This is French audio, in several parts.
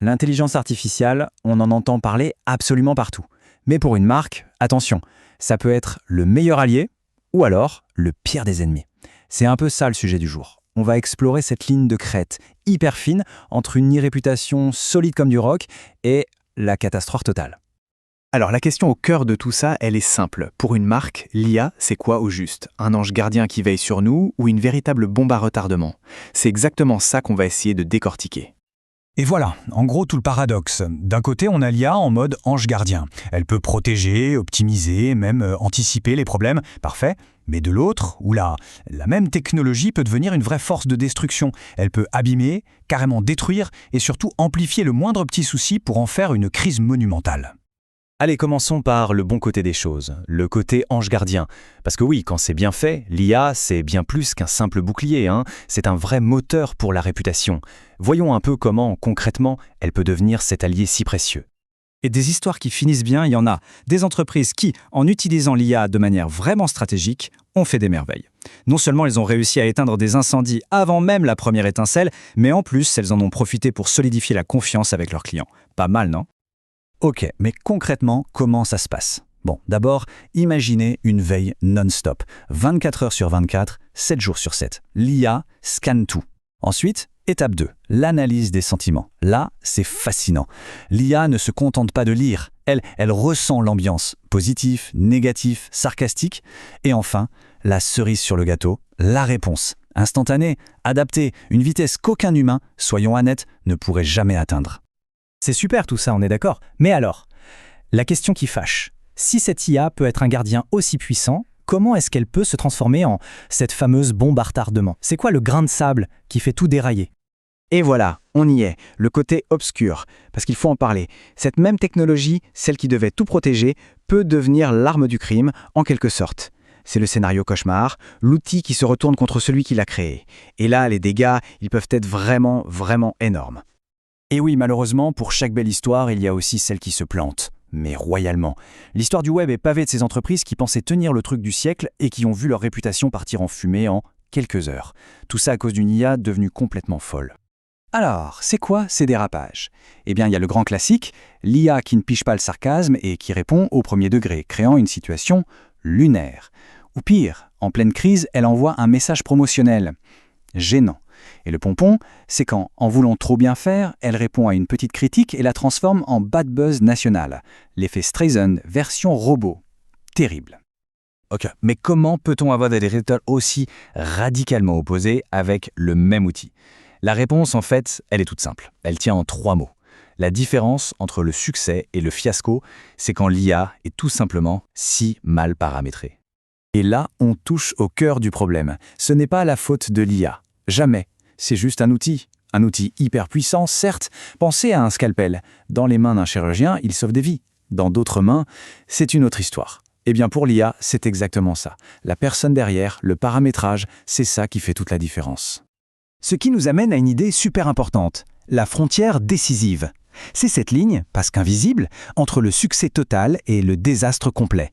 L'intelligence artificielle, on en entend parler absolument partout. Mais pour une marque, attention, ça peut être le meilleur allié ou alors le pire des ennemis. C'est un peu ça le sujet du jour. On va explorer cette ligne de crête hyper fine entre une irréputation solide comme du roc et la catastrophe totale. Alors la question au cœur de tout ça, elle est simple. Pour une marque, l'IA, c'est quoi au juste? Un ange gardien qui veille sur nous ou une véritable bombe à retardement? C'est exactement ça qu'on va essayer de décortiquer. Et voilà, en gros tout le paradoxe. D'un côté, on a l'IA en mode ange gardien. Elle peut protéger, optimiser, même anticiper les problèmes. Parfait. Mais de l'autre, oula, la même technologie peut devenir une vraie force de destruction. Elle peut abîmer, carrément détruire et surtout amplifier le moindre petit souci pour en faire une crise monumentale. Allez, commençons par le bon côté des choses, le côté ange gardien. Parce que oui, quand c'est bien fait, l'IA, c'est bien plus qu'un simple bouclier, hein. C'est un vrai moteur pour la réputation. Voyons un peu comment, concrètement, elle peut devenir cet allié si précieux. Et des histoires qui finissent bien, il y en a. Des entreprises qui, en utilisant l'IA de manière vraiment stratégique, ont fait des merveilles. Non seulement elles ont réussi à éteindre des incendies avant même la première étincelle, mais en plus, elles en ont profité pour solidifier la confiance avec leurs clients. Pas mal, non ? Ok, mais concrètement, comment ça se passe? Bon, d'abord, imaginez une veille non-stop, 24 heures sur 24, 7 jours sur 7. L'IA scanne tout. Ensuite, étape 2, l'analyse des sentiments. Là, c'est fascinant. L'IA ne se contente pas de lire, elle ressent l'ambiance, positif, négatif, sarcastique. Et enfin, la cerise sur le gâteau, la réponse. Instantanée, adaptée, une vitesse qu'aucun humain, soyons honnêtes, ne pourrait jamais atteindre. C'est super tout ça, on est d'accord. Mais alors, la question qui fâche, si cette IA peut être un gardien aussi puissant, comment est-ce qu'elle peut se transformer en cette fameuse bombe à retardement? C'est quoi le grain de sable qui fait tout dérailler? Et voilà, on y est, le côté obscur, parce qu'il faut en parler. Cette même technologie, celle qui devait tout protéger, peut devenir l'arme du crime, en quelque sorte. C'est le scénario cauchemar, l'outil qui se retourne contre celui qui l'a créé. Et là, les dégâts, ils peuvent être vraiment, vraiment énormes. Et oui, malheureusement, pour chaque belle histoire, il y a aussi celle qui se plante. Mais royalement. L'histoire du web est pavée de ces entreprises qui pensaient tenir le truc du siècle et qui ont vu leur réputation partir en fumée en quelques heures. Tout ça à cause d'une IA devenue complètement folle. Alors, c'est quoi ces dérapages? Eh bien, il y a le grand classique, l'IA qui ne pige pas le sarcasme et qui répond au premier degré, créant une situation lunaire. Ou pire, en pleine crise, elle envoie un message promotionnel. Gênant. Et le pompon, c'est quand, en voulant trop bien faire, elle répond à une petite critique et la transforme en bad buzz national. L'effet Streisand version robot. Terrible. Ok, mais comment peut-on avoir des résultats aussi radicalement opposés avec le même outil? La réponse, en fait, elle est toute simple. Elle tient en 3 mots. La différence entre le succès et le fiasco, c'est quand l'IA est tout simplement si mal paramétrée. Et là, on touche au cœur du problème. Ce n'est pas la faute de l'IA. Jamais. C'est juste un outil hyper puissant, certes. Pensez à un scalpel. Dans les mains d'un chirurgien, il sauve des vies. Dans d'autres mains, c'est une autre histoire. Eh bien pour l'IA, c'est exactement ça. La personne derrière, le paramétrage, c'est ça qui fait toute la différence. Ce qui nous amène à une idée super importante, la frontière décisive. C'est cette ligne, parce qu'invisible, entre le succès total et le désastre complet.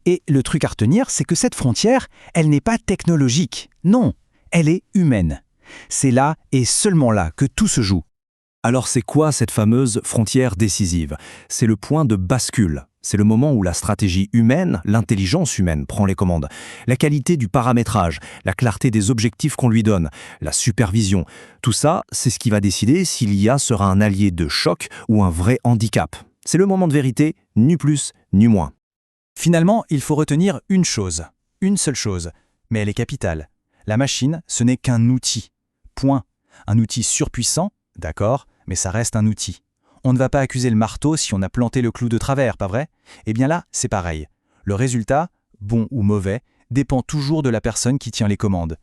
Et le truc à retenir, c'est que cette frontière, elle n'est pas technologique. Non, elle est humaine. C'est là et seulement là que tout se joue. Alors c'est quoi cette fameuse frontière décisive? C'est le point de bascule. C'est le moment où la stratégie humaine, l'intelligence humaine prend les commandes. La qualité du paramétrage, la clarté des objectifs qu'on lui donne, la supervision. Tout ça, c'est ce qui va décider si l'IA sera un allié de choc ou un vrai handicap. C'est le moment de vérité, ni plus, ni moins. Finalement, il faut retenir une chose, une seule chose, mais elle est capitale. La machine, ce n'est qu'un outil. Point. Un outil surpuissant, d'accord, mais ça reste un outil. On ne va pas accuser le marteau si on a planté le clou de travers, pas vrai? Eh bien là, c'est pareil. Le résultat, bon ou mauvais, dépend toujours de la personne qui tient les commandes.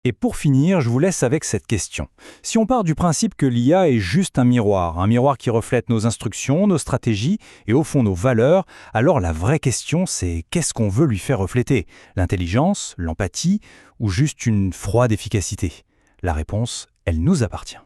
Et pour finir, je vous laisse avec cette question. Si on part du principe que l'IA est juste un miroir qui reflète nos instructions, nos stratégies et au fond nos valeurs, alors la vraie question c'est qu'est-ce qu'on veut lui faire refléter? L'intelligence, l'empathie ou juste une froide efficacité? La réponse, elle nous appartient.